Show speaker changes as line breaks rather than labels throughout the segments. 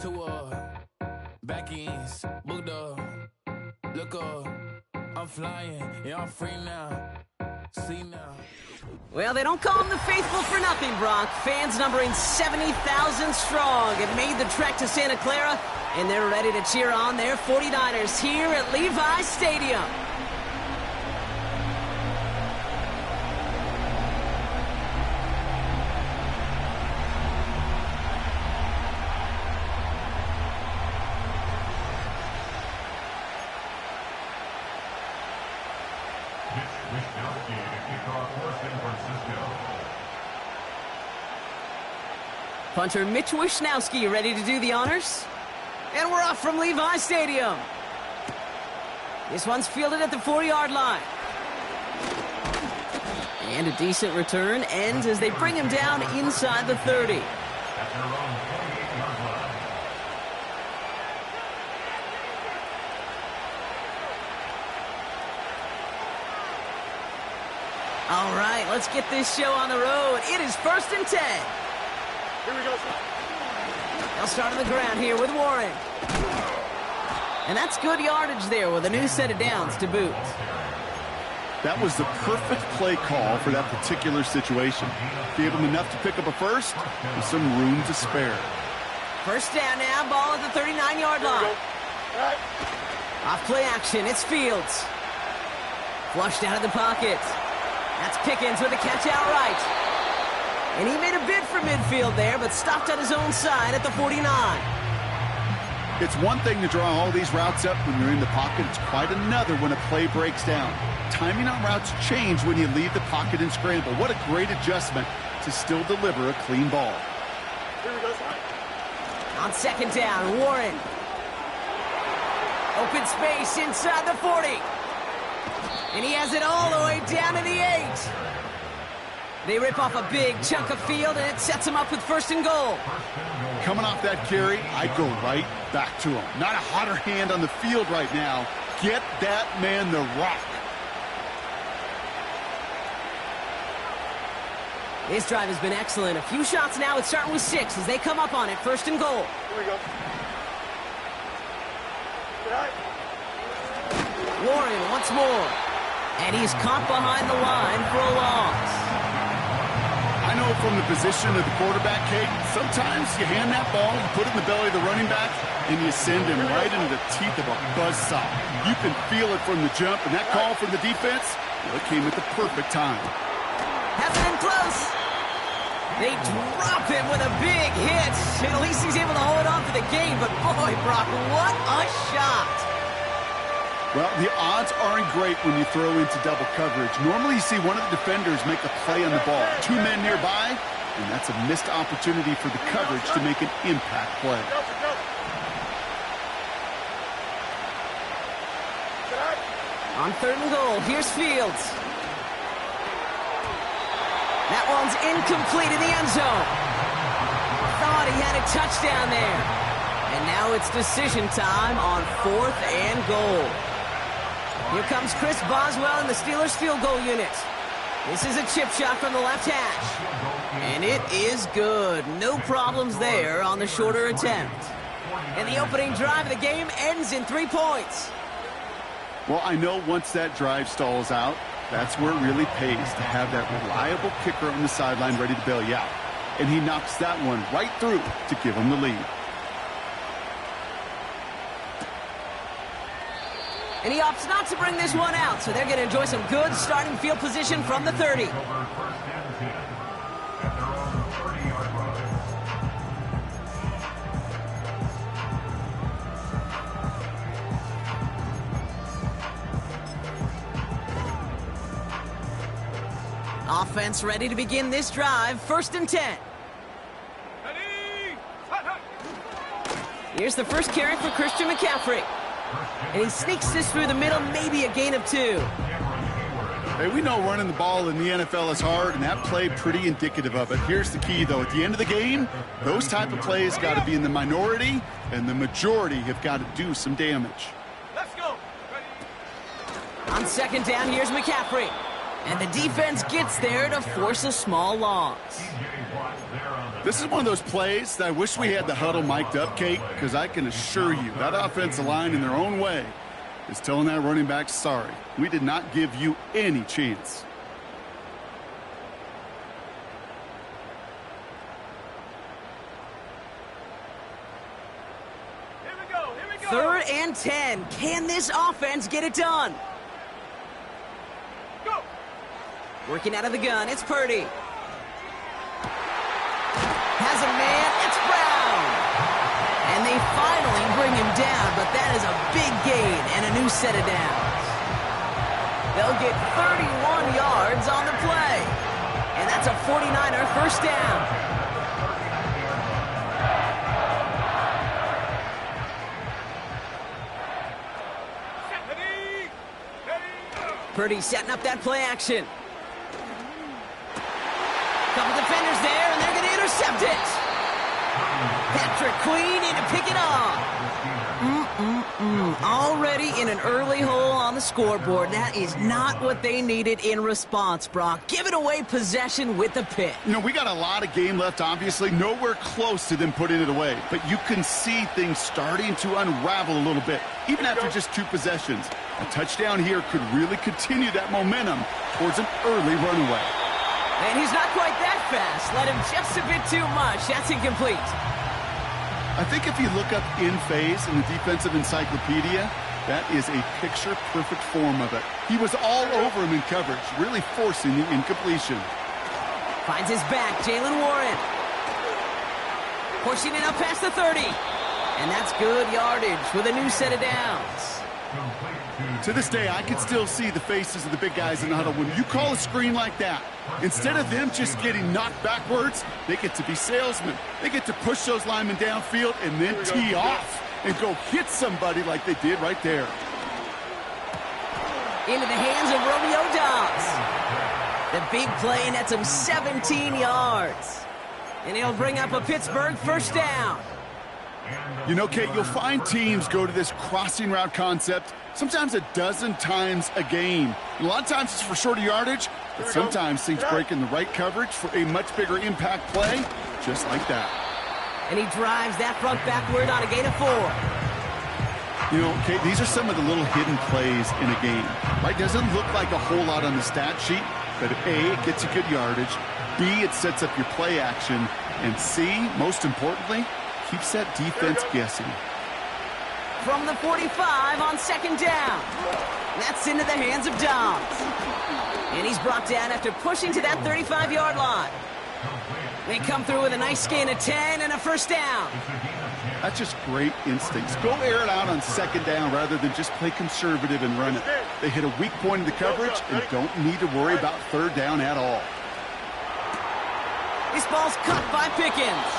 To back ends, booked up, look up, I'm flying, yeah, I'm free now, see now.
Well, they don't call them the faithful for nothing, Brock. Fans numbering 70,000 strong have made the trek to Santa Clara, and they're ready to cheer on their 49ers here at Levi Stadium. Punter Mitch Wishnowsky ready to do the honors. And we're off from Levi Stadium. This one's fielded at the 4-yard line. And a decent return ends as they bring him down inside the 30. All right, let's get this show on the road. It is 1st and 10.
Here we go.
They'll start on the ground here with Warren. And that's good yardage there with a new set of downs to boot.
That was the perfect play call for that particular situation. Gave him enough to pick up a first with some room to spare.
First down now, ball at the 39-yard line. Off play action, it's Fields. Flushed out of the pocket. That's Pickens with a catch outright. And he made a bid for midfield there, but stopped on his own side at the 49.
It's one thing to draw all these routes up when you're in the pocket. It's quite another when a play breaks down. Timing on routes change when you leave the pocket and scramble. What a great adjustment to still deliver a clean ball.
Here we go.
On second down, Warren. Open space inside the 40. And he has it all the way down to the 8. They rip off a big chunk of field, and it sets him up with 1st and goal.
Coming off that carry, I'd go right back to him. Not a hotter hand on the field right now. Get that man the rock.
This drive has been excellent. A few shots now. It's starting with 6 as they come up on it. 1st and goal.
Here we go.
Warren once more. And he's caught behind the line for a loss.
I know from the position of the quarterback, Kate, sometimes you hand that ball, you put it in the belly of the running back, and you send him right into the teeth of a buzzsaw. You can feel it from the jump, and that call from the defense, well, it came at the perfect time.
Has it in close. They drop him with a big hit. And at least he's able to hold on for the game. But boy, Brock, what a shot.
Well, the odds aren't great when you throw into double coverage. Normally you see one of the defenders make a play on the ball. 2 men nearby, and that's a missed opportunity for the coverage to make an impact play.
On 3rd and goal, here's Fields. That one's incomplete in the end zone. Thought he had a touchdown there. And now it's decision time on 4th and goal. Here comes Chris Boswell in the Steelers field goal unit. This is a chip shot from the left hash. And it is good. No problems there on the shorter attempt. And the opening drive of the game ends in 3 points.
Well, I know once that drive stalls out, that's where it really pays to have that reliable kicker on the sideline ready to bail you out. And he knocks that one right through to give him the lead.
And he opts not to bring this one out, so they're going to enjoy some good starting field position from the 30. Offense ready to begin this drive. 1st and 10. Here's the first carry for Christian McCaffrey. And he sneaks this through the middle, maybe a gain of 2.
Hey, we know running the ball in the NFL is hard, and that play pretty indicative of it. Here's the key, though. At the end of the game, those type of plays got to be in the minority, and the majority have got to do some damage.
Let's go.
On 2nd down, here's McCaffrey. And the defense gets there to force a small loss.
He's getting blocked there on the
This is one of those plays that I wish we had the huddle mic'd up, Kate, because I can assure you that offensive line in their own way is telling that running back, sorry, we did not give you any chance.
Here we go. Here we go.
3rd and 10. Can this offense get it done?
Go.
Working out of the gun, it's Purdy. Has a man, it's Brown. And they finally bring him down, but that is a big gain and a new set of downs. They'll get 31 yards on the play. And that's a 49er first down. Purdy setting up that play action. Couple defenders there, and they're going to intercept it. Patrick Queen in to pick it off. Already in an early hole on the scoreboard. That is not what they needed in response, Brock. Giving away possession with the pick.
You know, we got a lot of game left, obviously. Nowhere close to them putting it away. But you can see things starting to unravel a little bit, even after just 2 possessions. A touchdown here could really continue that momentum towards an early runaway.
And he's not quite that fast. Let him just a bit too much. That's incomplete.
I think if you look up in phase in the defensive encyclopedia, that is a picture-perfect form of it. He was all over him in coverage, really forcing the incompletion.
Finds his back, Jalen Warren. Pushing it up past the 30. And that's good yardage with a new set of downs.
To this day, I can still see the faces of the big guys in the huddle. When you call a screen like that, instead of them just getting knocked backwards, they get to be salesmen. They get to push those linemen downfield and then tee off and go hit somebody like they did right there.
Into the hands of Romeo Dobbs. The big play nets him 17 yards. And he'll bring up a Pittsburgh first down.
You know, Kate, you'll find teams go to this crossing route concept sometimes a dozen times a game. And a lot of times it's for shorter yardage, but sometimes things break in the right coverage for a much bigger impact play, just like that.
And he drives that front backward on a gain of 4.
You know, Kate, these are some of the little hidden plays in a game, right? Doesn't look like a whole lot on the stat sheet, but A, it gets you good yardage, B, it sets up your play action, and C, most importantly, keeps that defense guessing.
From the 45 on 2nd down. That's into the hands of Dobbs. And he's brought down after pushing to that 35-yard line. They come through with a nice gain of 10 and a first down.
That's just great instincts. Go air it out on 2nd down rather than just play conservative and run it. They hit a weak point in the coverage and don't need to worry about 3rd down at all.
This ball's cut by Pickens.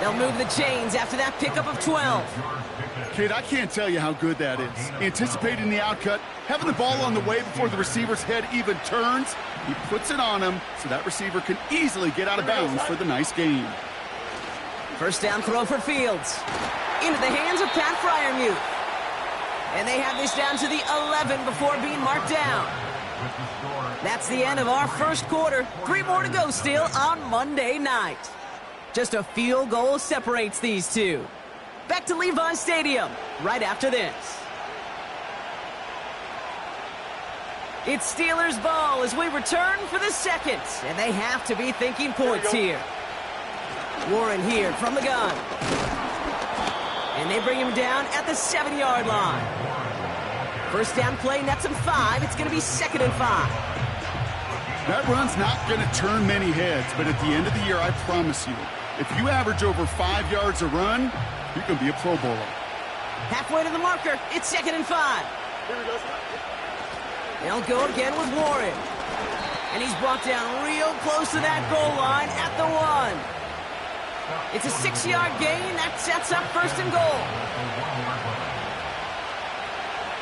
They'll move the chains after that pickup of 12.
Kid, I can't tell you how good that is. Anticipating the outcut, having the ball on the way before the receiver's head even turns, he puts it on him so that receiver can easily get out of bounds for the nice gain.
First down throw for Fields. Into the hands of Pat Fryermuth. And they have this down to the 11 before being marked down. That's the end of our first quarter. 3 more to go still on Monday night. Just a field goal separates these two. Back to Levi Stadium right after this. It's Steelers ball as we return for the second, and they have to be thinking points here. Warren here from the gun. And they bring him down at the 7-yard line. First down play nets him 5. It's going to be 2nd and 5.
That run's not going to turn many heads, but at the end of the year, I promise you, if you average over 5 yards a run, you're going to be a Pro Bowler.
Halfway to the marker, it's 2nd and 5.
Here we go.
They'll go again with Warren. And he's brought down real close to that goal line at the 1. It's a 6-yard gain. That sets up 1st and goal.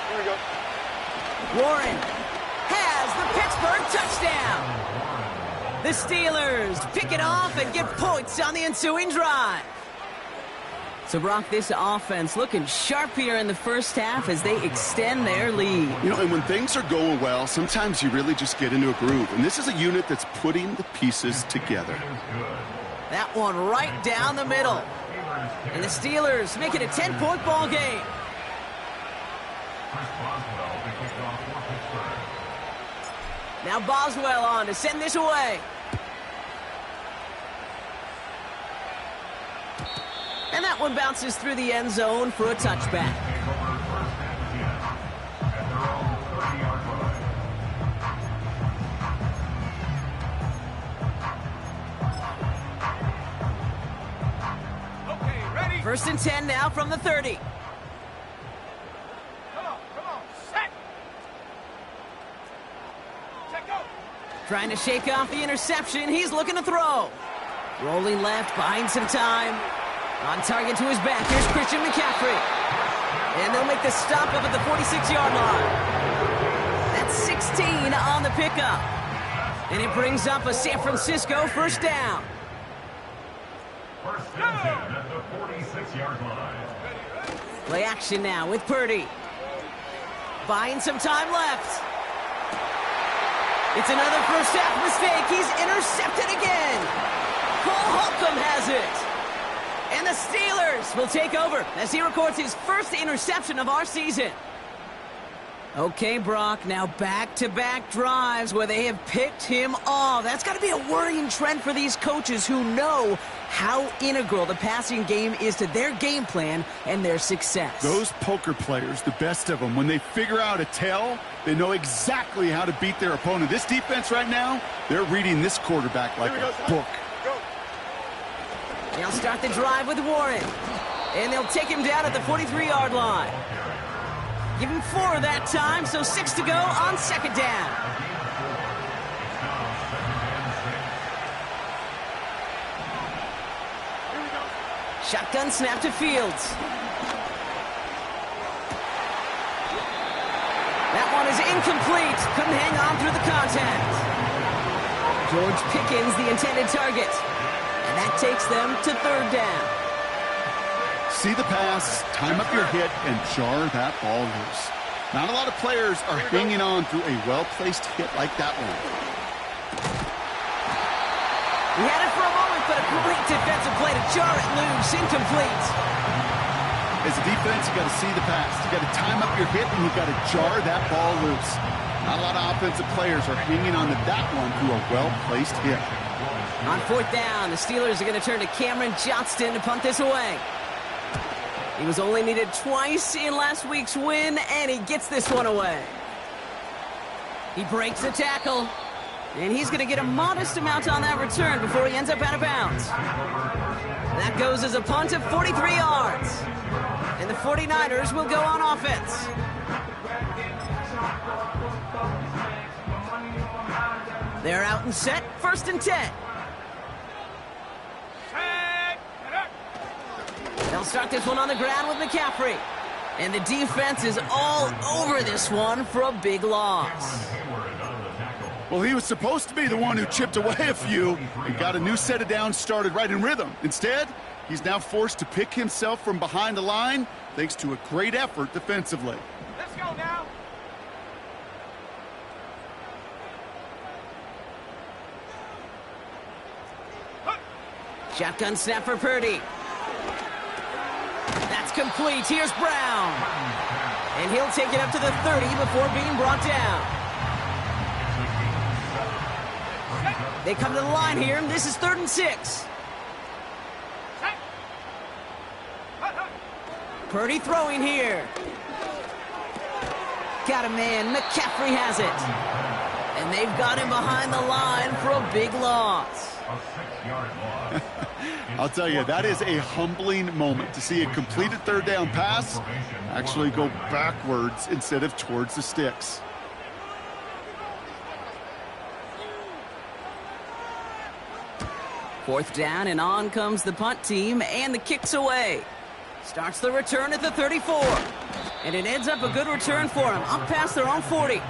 Here we go.
Warren has the Pittsburgh touchdown. The Steelers pick it off and get points on the ensuing drive. So, Brock, this offense looking sharp here in the first half as they extend their lead.
You know, and when things are going well, sometimes you really just get into a groove. And this is a unit that's putting the pieces together.
That one right down the middle. And the Steelers make it a 10-point ball game. Now Boswell on to send this away. And that one bounces through the end zone for a touchback.
Okay, ready?
1st and 10 now from the 30.
Come on, set. Check go.
Trying to shake off the interception. He's looking to throw. Rolling left, buying some time. On target to his back, here's Christian McCaffrey. And they'll make the stop up at the 46-yard line. That's 16 on the pickup. And it brings up a San Francisco first down.
First and 10 at the 46-yard line.
Play action now with Purdy. Buying some time left. It's another first half mistake. He's intercepted again. Cole Holcomb has it. And the Steelers will take over as he records his first interception of our season. Okay, Brock, now back-to-back drives where they have picked him off. That's got to be a worrying trend for these coaches who know how integral the passing game is to their game plan and their success.
Those poker players, the best of them, when they figure out a tell, they know exactly how to beat their opponent. This defense right now, they're reading this quarterback like a book.
They'll start the drive with Warren. And they'll take him down at the 43-yard line. Give him 4 that time, so 6 to go on 2nd down. Shotgun snap to Fields. That one is incomplete. Couldn't hang on through the contact. George Pickens, the intended target. And that takes them to 3rd down.
See the pass, time up your hit, and jar that ball loose. Not a lot of players are hanging on through a well-placed hit like that one.
He had it for a moment, but a great defensive play to jar it loose. Incomplete.
As a defense, you got to see the pass. You got to time up your hit, and you got to jar that ball loose. Not a lot of offensive players are hanging on to that one through a well-placed hit.
On 4th down, the Steelers are going to turn to Cameron Johnston to punt this away. He was only needed twice in last week's win, and he gets this one away. He breaks the tackle, and he's going to get a modest amount on that return before he ends up out of bounds. That goes as a punt of 43 yards, and the 49ers will go on offense. They're out and set, 1st and 10. They'll start this one on the ground with McCaffrey. And the defense is all over this one for a big loss.
Well, he was supposed to be the one who chipped away a few and got a new set of downs started right in rhythm. Instead, he's now forced to pick himself from behind the line thanks to a great effort defensively.
Let's go now.
Shotgun snap for Purdy. That's complete. Here's Brown. And he'll take it up to the 30 before being brought down. They come to the line here, and this is 3rd and 6. Purdy throwing here. Got a man. McCaffrey has it. And they've got him behind the line for a big loss.
I'll tell you, that is a humbling moment to see a completed 3rd down pass actually go backwards instead of towards the sticks.
Fourth down, and on comes the punt team, and the kick's away. Starts the return at the 34. And it ends up a good return for him, up past their own 40.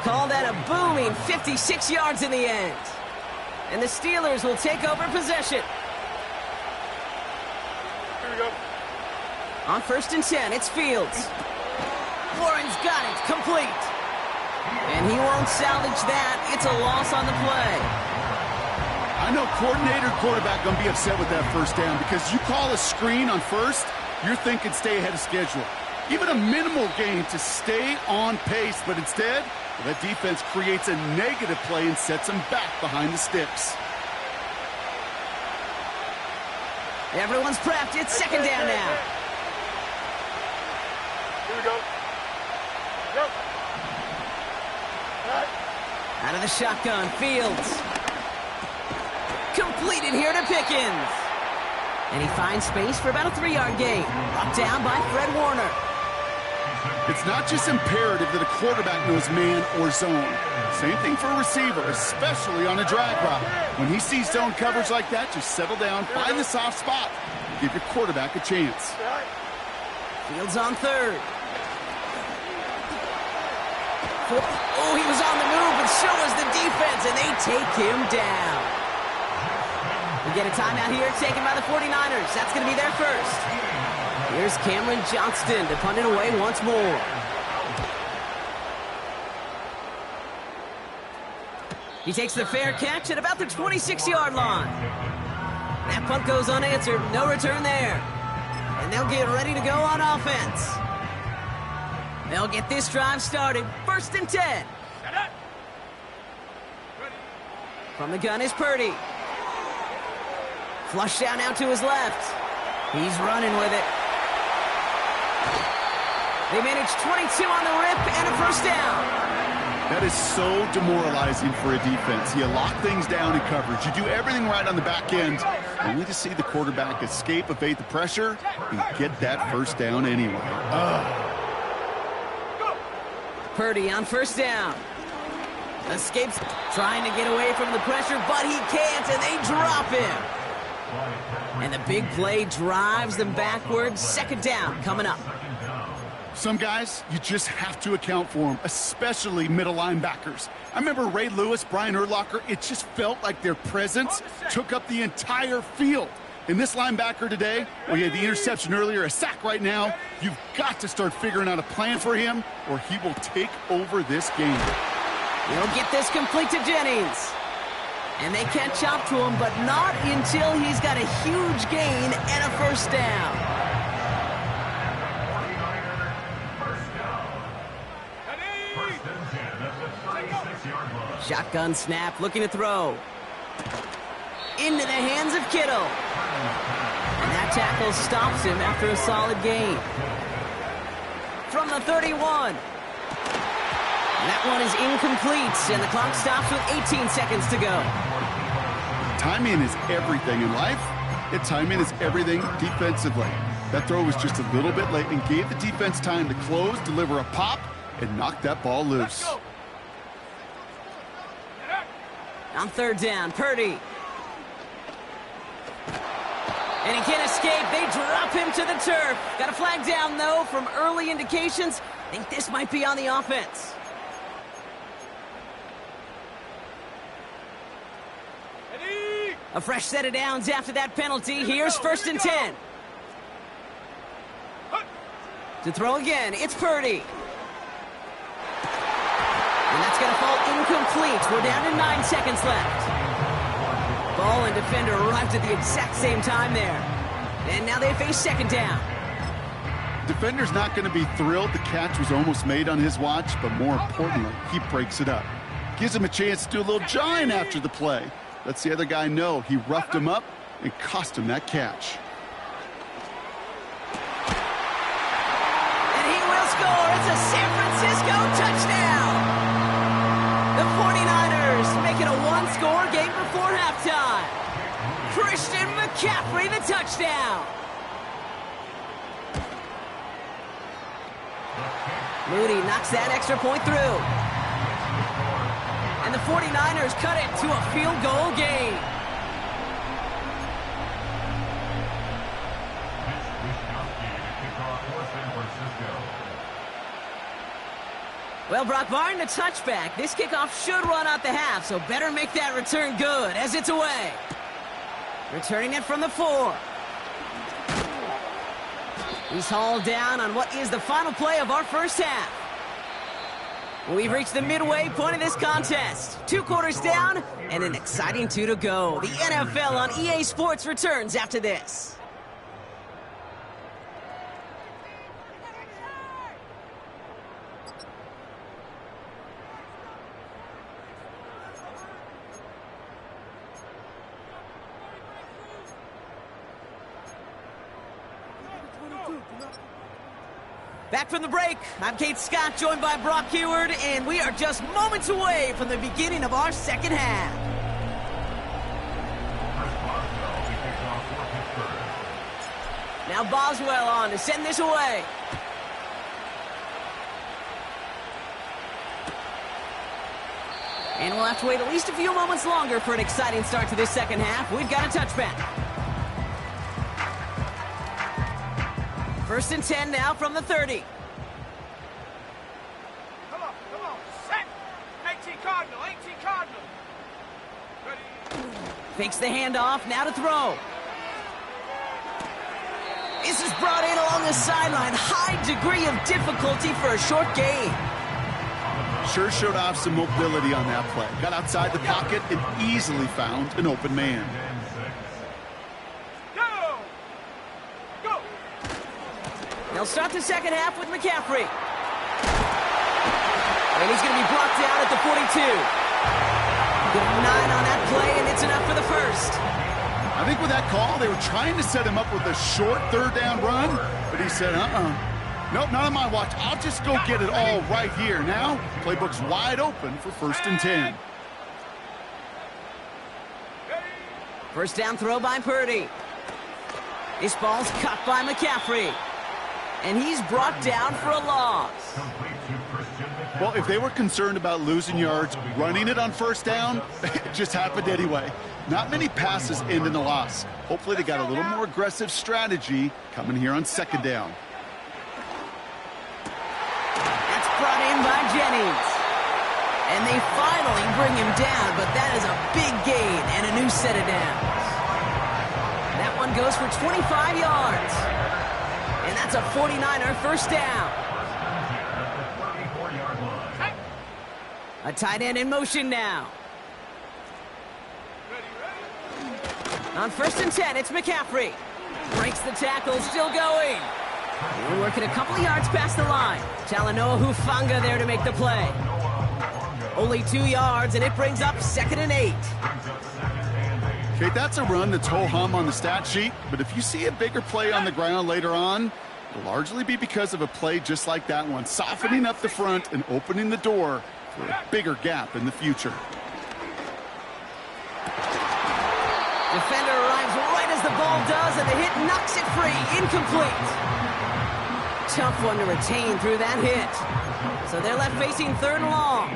Call that a booming 56 yards in the end. And the Steelers will take over possession.
Here we go.
On 1st and 10, it's Fields. Warren's got it, complete. And he won't salvage that. It's a loss on the play.
I I know coordinator and quarterback going to be upset with that first down because you call a screen on first, you're thinking stay ahead of schedule. Even a minimal gain to stay on pace, but instead, that defense creates a negative play and sets them back behind the sticks.
Everyone's prepped. It's second down now.
Here we go. Go. All right.
Out of the shotgun, Fields. Completed here to Pickens. And he finds space for about a 3-yard gain. Brought down by Fred Warner.
It's not just imperative that a quarterback knows man or zone. Same thing for a receiver, especially on a drag route. When he sees zone coverage like that, just settle down, find the soft spot, and give your quarterback a chance.
Fields on third. Oh, he was on the move, but so was the defense, and they take him down. We get a timeout here taken by the 49ers. That's going to be their first. Here's Cameron Johnston to punt it away once more. He takes the fair catch at about the 26-yard line. That punt goes unanswered. No return there. And they'll get ready to go on offense. They'll get this drive started. 1st and 10. From the gun is Purdy. Flush down now to his left. He's running with it. They manage 22 on the rip and a first down.
That is so demoralizing for a defense. You lock things down in coverage. You do everything right on the back end, only to see the quarterback escape, evade the pressure, and get that first down anyway.
Purdy on first down. Escapes, trying to get away from the pressure, but he can't, and they drop him. And the big play drives them backwards. Second down coming up.
Some guys, you just have to account for them, especially middle linebackers. I remember Ray Lewis, Brian Urlacher, it just felt like their presence took up the entire field. And this linebacker today, well, he had the interception earlier, a sack right now. You've got to start figuring out a plan for him, or he will take over this game.
He'll get this complete to Jennings. And they catch up to him, but not until he's got a huge gain and a first down. Shotgun snap, looking to throw. Into the hands of Kittle. And that tackle stops him after a solid gain. From the 31. That one is incomplete, and the clock stops with 18 seconds to go.
Timing is everything in life, and timing is everything defensively. That throw was just a little bit late and gave the defense time to close, deliver a pop, and knock that ball loose.
On third down, Purdy. And he can't escape. They drop him to the turf. Got a flag down, though, from early indications. I think this might be on the offense. A fresh set of downs after that penalty. Here's 1st and 10. To throw again, it's Purdy. And that's going to fall incomplete. We're down to 9 seconds left. Ball and defender arrived at the exact same time there. And now they face second down.
Defender's not going to be thrilled the catch was almost made on his watch, but more importantly, he breaks it up. Gives him a chance to do a little jawing after the play. Lets the other guy know he roughed him up and cost him that catch.
And he will score. It's a San Francisco touchdown. The 49ers make it a one-score game before halftime. Christian McCaffrey, the touchdown. Moody knocks that extra point through. And the 49ers cut it to a field goal game. Well, Brock, barring the touchback, this kickoff should run out the half, so better make that return good as it's away. Returning it from the 4. He's hauled down on what is the final play of our first half. We've reached the midway point of this contest. 2 quarters down and an exciting 2 to go. The NFL on EA Sports returns after this. Back from the break, I'm Kate Scott, joined by Brock Heward, and we are just moments away from the beginning of our second half. Now Boswell on to send this away. And we'll have to wait at least a few moments longer for an exciting start to this second half. We've got a touchback. 1st and 10 now from the 30.
Come on, set. 18 Cardinal, 18 Cardinal. Ready?
Fakes the handoff, now to throw. This is brought in along the sideline. High degree of difficulty for a short gain.
Sure showed off some mobility on that play. Got outside the pocket and easily found an open man.
They'll start the second half with McCaffrey. And he's going to be brought down at the 42. Good 9 on that play, and it's enough for the first.
I think with that call, they were trying to set him up with a short 3rd down run, but he said, nope, not on my watch. I'll just go get it all right here. Now, playbook's wide open for 1st and 10.
First down throw by Purdy. This ball's cut by McCaffrey. And he's brought down for a loss.
Well, if they were concerned about losing yards, running it on 1st down, it just happened anyway. Not many passes end in a loss. Hopefully they got a little more aggressive strategy coming here on 2nd down.
That's brought in by Jennings. And they finally bring him down, but that is a big gain and a new set of downs. That one goes for 25 yards. And that's a 49er 1st down. A tight end in motion now. On 1st and 10, it's McCaffrey. Breaks the tackle, still going. We're working a couple of yards past the line. Talanoa Hufanga there to make the play. Only 2 yards, and it brings up 2nd and 8.
Okay, that's a run that's ho-hum on the stat sheet, but if you see a bigger play on the ground later on, it'll largely be because of a play just like that one, softening up the front and opening the door for a bigger gap in the future.
Defender arrives right as the ball does, and the hit knocks it free, incomplete. Tough one to retain through that hit. So they're left facing 3rd and long.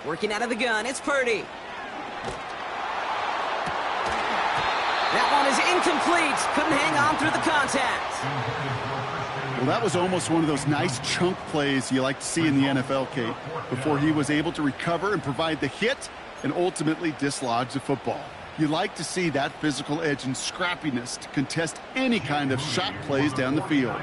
Working out of the gun, it's Purdy. That one is incomplete. Couldn't hang on through the contact.
Well, that was almost one of those nice chunk plays you like to see in the NFL, Kate, before he was able to recover and provide the hit and ultimately dislodge the football. You like to see that physical edge and scrappiness to contest any kind of shot plays down the field.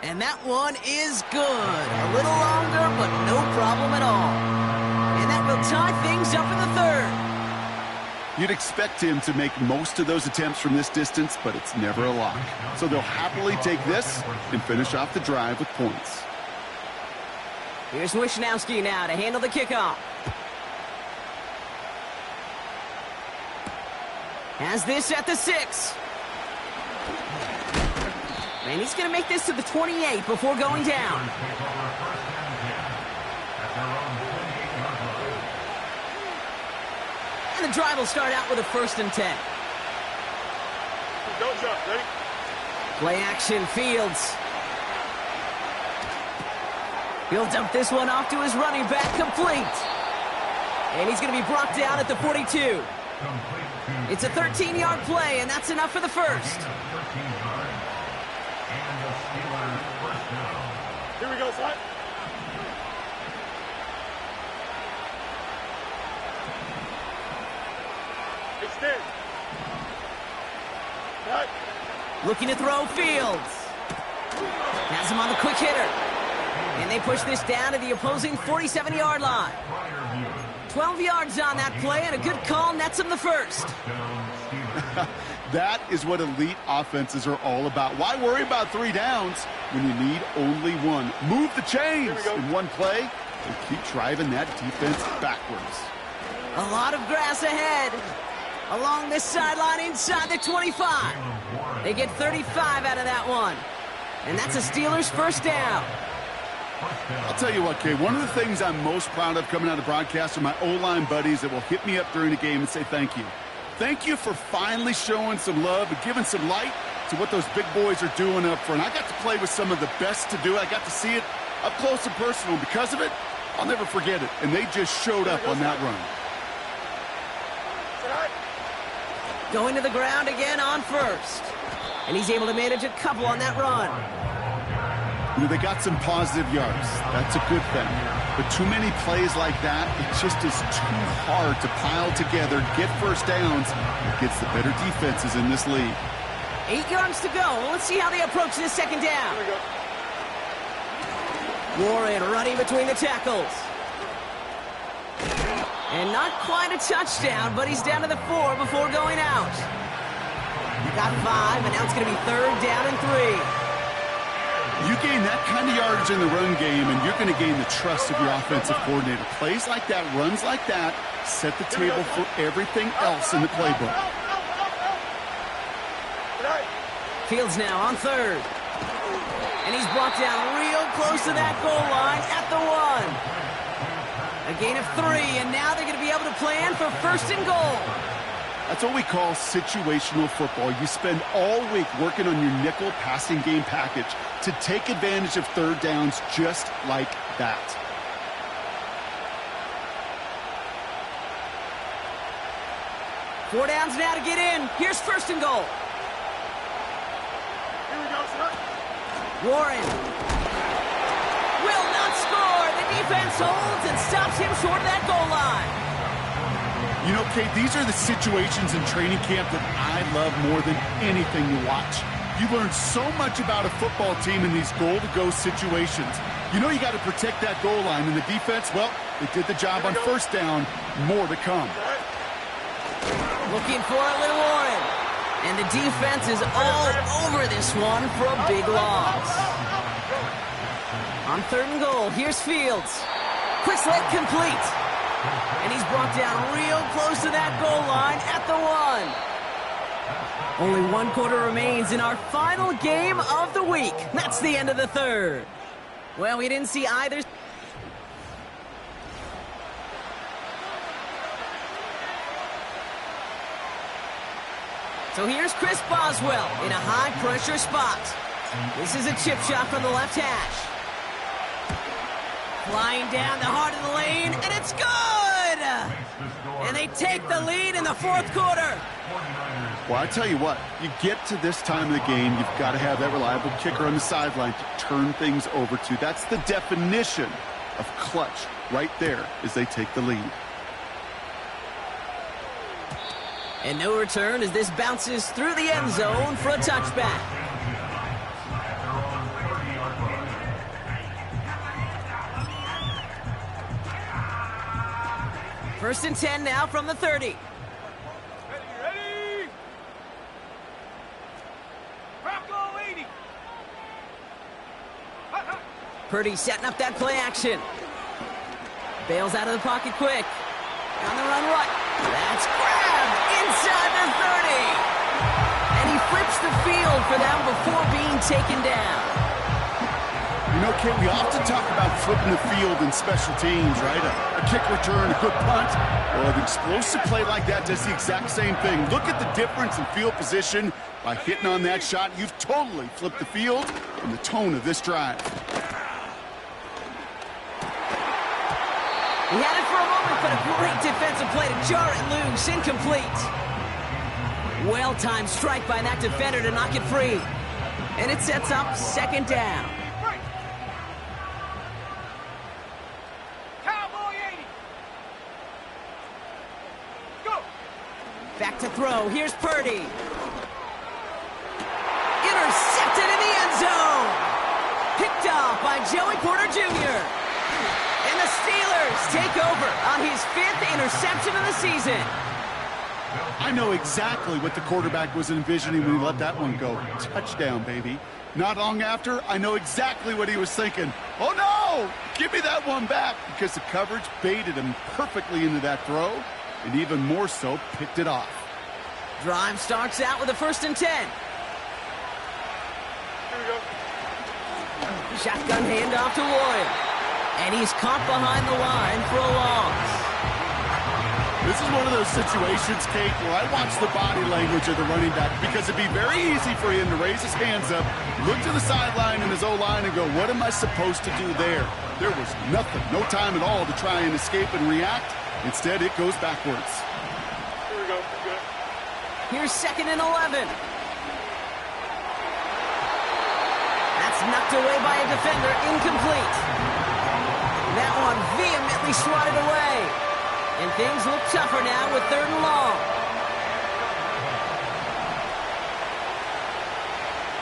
And that one is good. A little longer, but no problem at all. And that will tie things up in the 3rd.
You'd expect him to make most of those attempts from this distance, but it's never a lock. So they'll happily take this and finish off the drive with points.
Here's Wishnowski now to handle the kickoff. Has this at the 6. And he's going to make this to the 28 before going down. And the drive will start out with a 1st and 10.
Don't jump, ready?
Play action, Fields. He'll dump this one off to his running back, complete. And he's going to be brought down at the 42. It's a 13-yard play, and that's enough for the first.
Here we go, son.
Looking to throw Fields. Has him on the quick hitter. And they push this down to the opposing 47-yard line. 12 yards on that play, and a good call nets him the first.
That is what elite offenses are all about. Why worry about 3 downs when you need only 1? Move the chains in one play and keep driving that defense backwards.
A lot of grass ahead. Along this sideline inside the 25. They get 35 out of that one. And that's a Steelers first down.
I'll tell you what, Kay, one of the things I'm most proud of coming out of broadcast are my O-line buddies that will hit me up during the game and say thank you. Thank you for finally showing some love and giving some light to what those big boys are doing up front. I got to play with some of the best to do it. I got to see it up close and personal. Because of it, I'll never forget it. And they just showed up on that run.
Going to the ground again on first. And he's able to manage a couple on that run.
You know, they got some positive yards. That's a good thing. But too many plays like that, it just is too hard to pile together, get first downs against the better defenses in this league.
8 yards to go. Let's see how they approach this second down. Warren running between the tackles. And not quite a touchdown, but he's down to the 4 before going out. He got 5, and now it's going to be 3rd down and 3.
You gain that kind of yardage in the run game, and you're going to gain the trust of your offensive coordinator. Plays like that, runs like that, set the table for everything else in the playbook.
Fields now on 3rd. And he's brought down real close to that goal line at the 1. A gain of 3, and now they're going to be able to plan for 1st and goal.
That's what we call situational football. You spend all week working on your nickel passing game package to take advantage of 3rd downs just like that.
Four downs now to get in. Here's 1st and goal.
Here we go, sir.
Warren will not score. The defense holds and stops him short of that goal line.
You know, Kate, these are the situations in training camp that I love more than anything to watch. You learn so much about a football team in these goal-to-go situations. You know you got to protect that goal line, and the defense, well, they did the job on 1st down. More to come.
Looking for it with Warren. And the defense is all over this one for a big loss. On 3rd and goal, here's Fields. Quick leg complete. And he's brought down real close to that goal line at the 1. Only 1 quarter remains in our final game of the week. That's the end of the 3rd. Well, we didn't see either. So here's Chris Boswell in a high-pressure spot. This is a chip shot from the left hash. Flying down the heart of the lane, and it's good! And they take the lead in the 4th quarter.
Well, I tell you what, you get to this time of the game, you've got to have that reliable kicker on the sideline to turn things over to. That's the definition of clutch right there as they take the lead.
And no return as this bounces through the end zone for a touchback. First and 10 now from the 30.
Ready? Bronco 80.
Purdy setting up that play action. Bails out of the pocket quick. On the run right. That's grabbed inside the 30. And he flips the field for them before being taken down.
You know, Kate, we often talk about flipping the field in special teams, right? A kick return, a good punt. Well, an explosive play like that does the exact same thing. Look at the difference in field position. By hitting on that shot, you've totally flipped the field and the tone of this drive.
He had it for a moment, but a great defensive play to jar it loose. Incomplete. Well-timed strike by that defender to knock it free. And it sets up 2nd down.
Cowboy 80. Go.
Back to throw. Here's Purdy. Joey Porter Jr. And the Steelers take over on his 5th interception of the season.
I know exactly what the quarterback was envisioning when he let that one go. Touchdown, baby. Not long after, I know exactly what he was thinking. Oh, no! Give me that one back, because the coverage baited him perfectly into that throw, and even more so, picked it off.
Drive starts out with a 1st and 10.
Here we go.
Shotgun handoff to Lloyd. And he's caught behind the line for a loss.
This is one of those situations, Kate, where I watch the body language of the running back, because it'd be very easy for him to raise his hands up, look to the sideline in his O-line and go, what am I supposed to do there? There was nothing, no time at all to try and escape and react. Instead, it goes backwards.
Here we go. Good.
Here's 2nd and 11. That's knocked away by a defender, incomplete. That one vehemently swatted away. And things look tougher now with 3rd and long.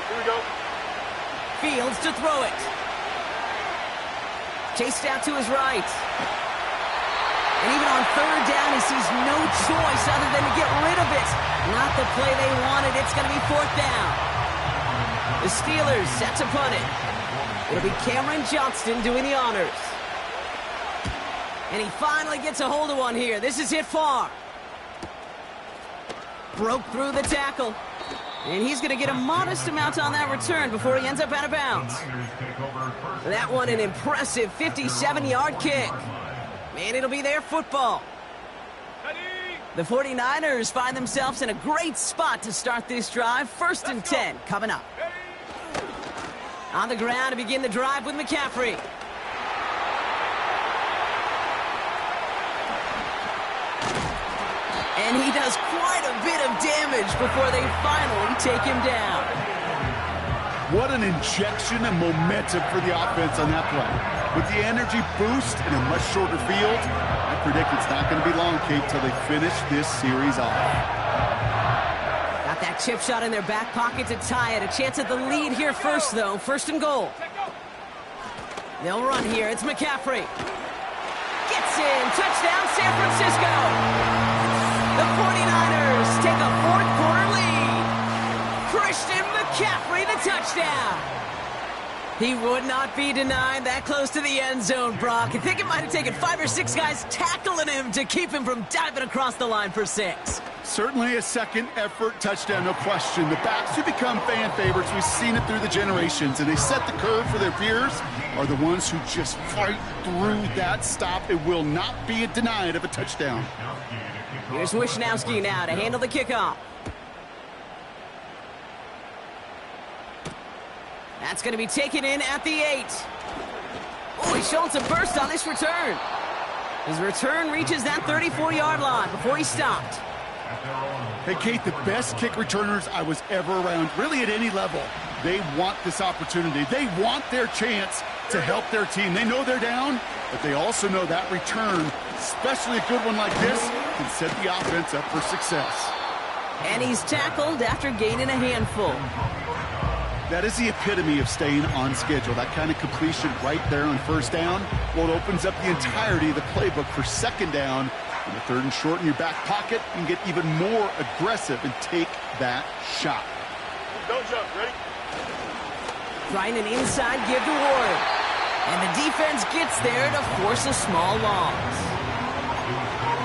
Here we go.
Fields to throw it. Chased out to his right. And even on 3rd down, he sees no choice other than to get rid of it. Not the play they wanted. It's going to be 4th down. The Steelers set to punt it. It'll be Cameron Johnston doing the honors. And he finally gets a hold of one here. This is hit far. Broke through the tackle. And he's going to get a modest amount on that return before he ends up out of bounds. That one an impressive 57-yard kick. Man, it'll be their football. The 49ers find themselves in a great spot to start this drive. 1st and 10 coming up. On the ground to begin the drive with McCaffrey. And he does quite a bit of damage before they finally take him down.
What an injection of momentum for the offense on that play. With the energy boost in a much shorter field, I predict it's not going to be long, Kate, till they finish this series off.
Got that chip shot in their back pocket to tie it. A chance at the lead here first, though. 1st and goal. They'll run here. It's McCaffrey. Gets in. Touchdown, San Francisco. The 49ers take a 4th quarter lead. Christian McCaffrey, the touchdown. He would not be denied that close to the end zone, Brock. I think it might have taken 5 or 6 guys tackling him to keep him from diving across the line for 6.
Certainly a second effort touchdown, no question. The backs who become fan favorites, we've seen it through the generations, and they set the curve for their peers, are the ones who just fight through that stop. It will not be denied of a touchdown.
Here's Wishnowski now to handle the kickoff. That's going to be taken in at the 8. Oh, he's showing some burst on this return. His return reaches that 34-yard line before he stopped.
Hey, Kate, the best kick returners I was ever around, really at any level, they want this opportunity. They want their chance to help their team. They know they're down, but they also know that return, especially a good one like this, can set the offense up for success.
And he's tackled after gaining a handful.
That is the epitome of staying on schedule. That kind of completion right there on 1st down, well, it opens up the entirety of the playbook for 2nd down. And the 3rd and short in your back pocket, you can get even more aggressive and take that shot.
Don't jump. Ready?
Trying an inside give to Ward. And the defense gets there to force a small loss.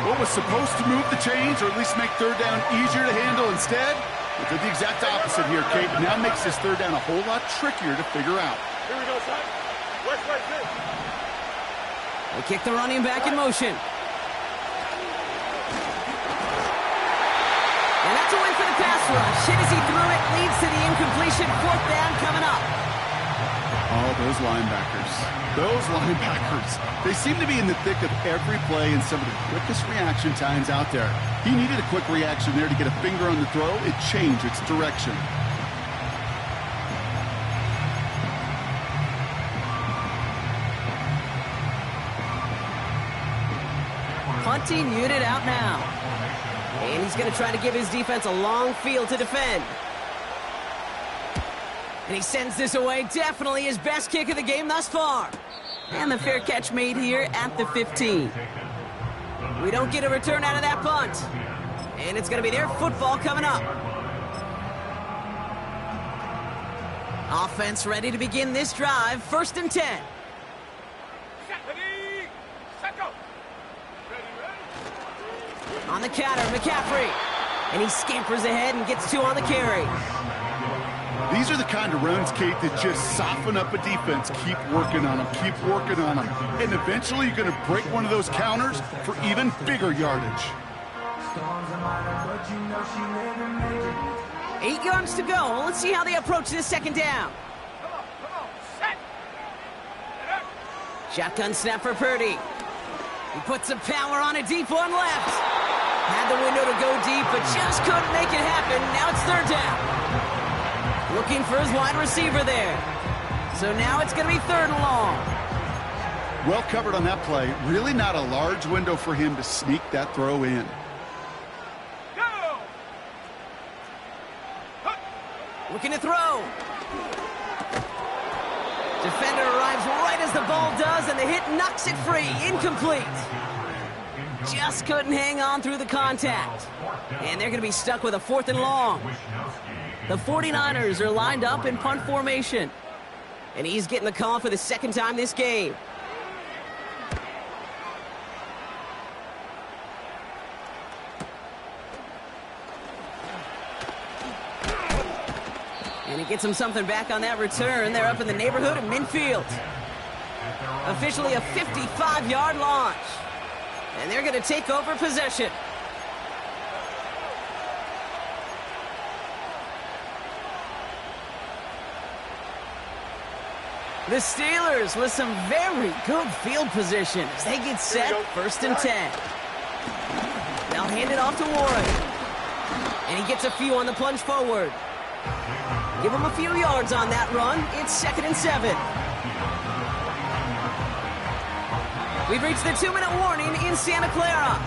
What was supposed to move the chains, or at least make 3rd down easier to handle instead, it did the exact opposite here, Kate. Now makes this 3rd down a whole lot trickier to figure out.
Here we go, son. West, right, good.
They kick the running back in motion. And that's a win for the pass rush. Hit as he threw it, leads to the incompletion. 4th down coming up.
Oh, those linebackers. Those linebackers. They seem to be in the thick of every play and some of the quickest reaction times out there. He needed a quick reaction there to get a finger on the throw. It changed its direction.
Punting unit out now. And he's going to try to give his defense a long field to defend. And he sends this away. Definitely his best kick of the game thus far. And the fair catch made here at the 15. We don't get a return out of that punt. And it's going to be their football coming up. Offense ready to begin this drive. 1st and 10. On the counter, McCaffrey. And he scampers ahead and gets 2 on the carry.
These are the kind of runs, Kate, that just soften up a defense. Keep working on them, keep working on them. And eventually you're going to break one of those counters for even bigger yardage.
8 yards to go. Let's see how they approach this 2nd down. Shotgun snap for Purdy. He puts some power on a deep one left. Had the window to go deep, but just couldn't make it happen. Now it's 3rd down. Looking for his wide receiver there. So now it's going to be 3rd and long.
Well covered on that play. Really not a large window for him to sneak that throw in.
Looking to throw. Defender arrives right as the ball does, and the hit knocks it free. Incomplete. Just couldn't hang on through the contact. And they're going to be stuck with a 4th and long. The 49ers are lined up in punt formation. And he's getting the call for the 2nd time this game. And he gets him something back on that return. They're up in the neighborhood of midfield. Officially a 55-yard launch. And they're going to take over possession. The Steelers with some very good field position as they get set. 1st and 10. They'll hand it off to Warren. And he gets a few on the plunge forward. Give him a few yards on that run. It's 2nd and 7. We've reached the 2-minute warning in Santa Clara.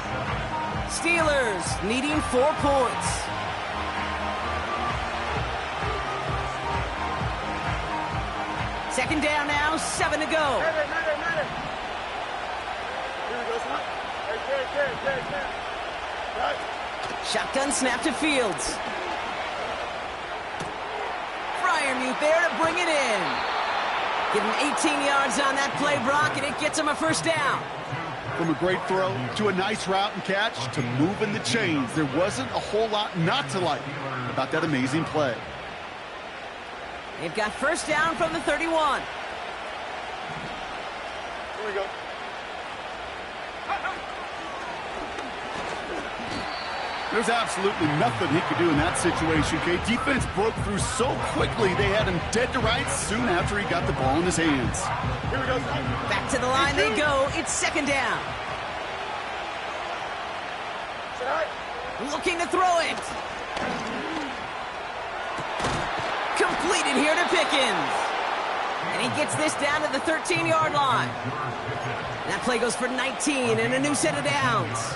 Steelers needing 4 points. Second down now, 7 to go.
Here we go, son. Hey, right.
Shotgun snap to Fields. Freiermuth there to bring it in. Give him 18 yards on that play, Brock, and it gets him a 1st down.
From a great throw to a nice route and catch to moving the chains, there wasn't a whole lot not to like about that amazing play.
They've got 1st down from the 31.
Here we go.
There's absolutely nothing he could do in that situation, Kate. Defense broke through so quickly, they had him dead to rights soon after he got the ball in his hands.
Here we go, son.
Back to the line they go. It's 2nd down. Looking to throw it. Completed here to Pickens. And he gets this down to the 13-yard line. That play goes for 19 and a new set of downs.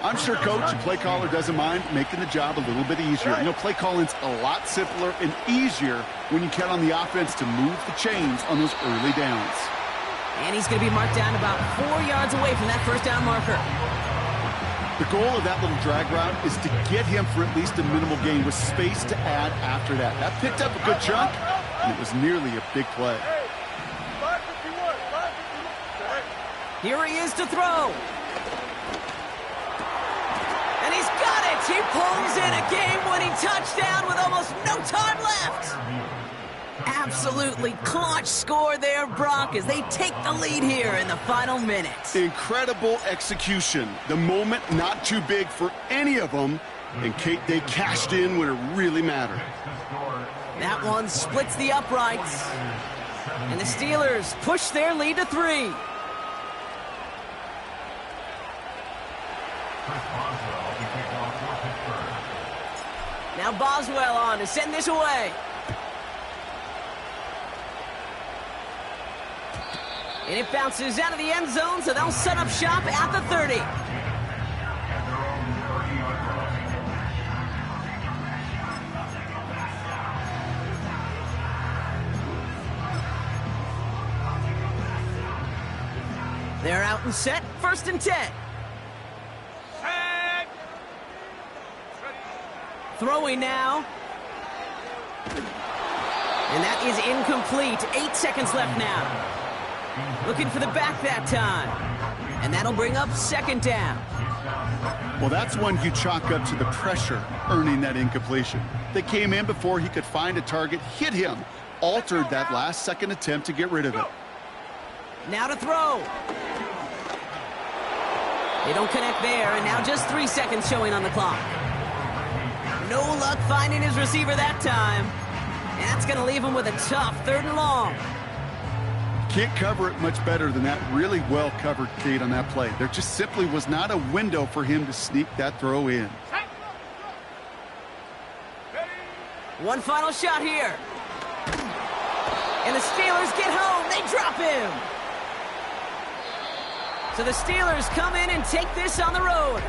I'm sure coach and play caller doesn't mind making the job a little bit easier. You know, play calling's a lot simpler and easier when you count on the offense to move the chains on those early downs.
And he's going to be marked down about 4 yards away from that 1st down marker.
The goal of that little drag route is to get him for at least a minimal gain with space to add after that. That picked up a good chunk, and it was nearly a big play.
Hey, 551.
Here he is to throw. And he's got it. He pulls in a game-winning touchdown with almost no time left. Absolutely clutch score there, Brock, as they take the lead here in the final minute.
Incredible execution. The moment not too big for any of them. And Kate, they cashed in when it really mattered.
That one splits the uprights. And the Steelers push their lead to 3. Now Boswell on to send this away. And it bounces out of the end zone, so they'll set up shop at the 30. They're out and set, 1st and 10. Throwing now. And that is incomplete. 8 seconds left now. Looking for the back that time. And that'll bring up 2nd down.
Well, that's one you chalk up to the pressure earning that incompletion. They came in before he could find a target, hit him, altered that last second attempt to get rid of it.
Now to throw. They don't connect there, and now just 3 seconds showing on the clock. No luck finding his receiver that time. And that's going to leave him with a tough 3rd and long.
Can't cover it much better than that really well-covered Kate on that play. There just simply was not a window for him to sneak that throw in.
One final shot here. And the Steelers get home. They drop him. So the Steelers come in and take this on the road.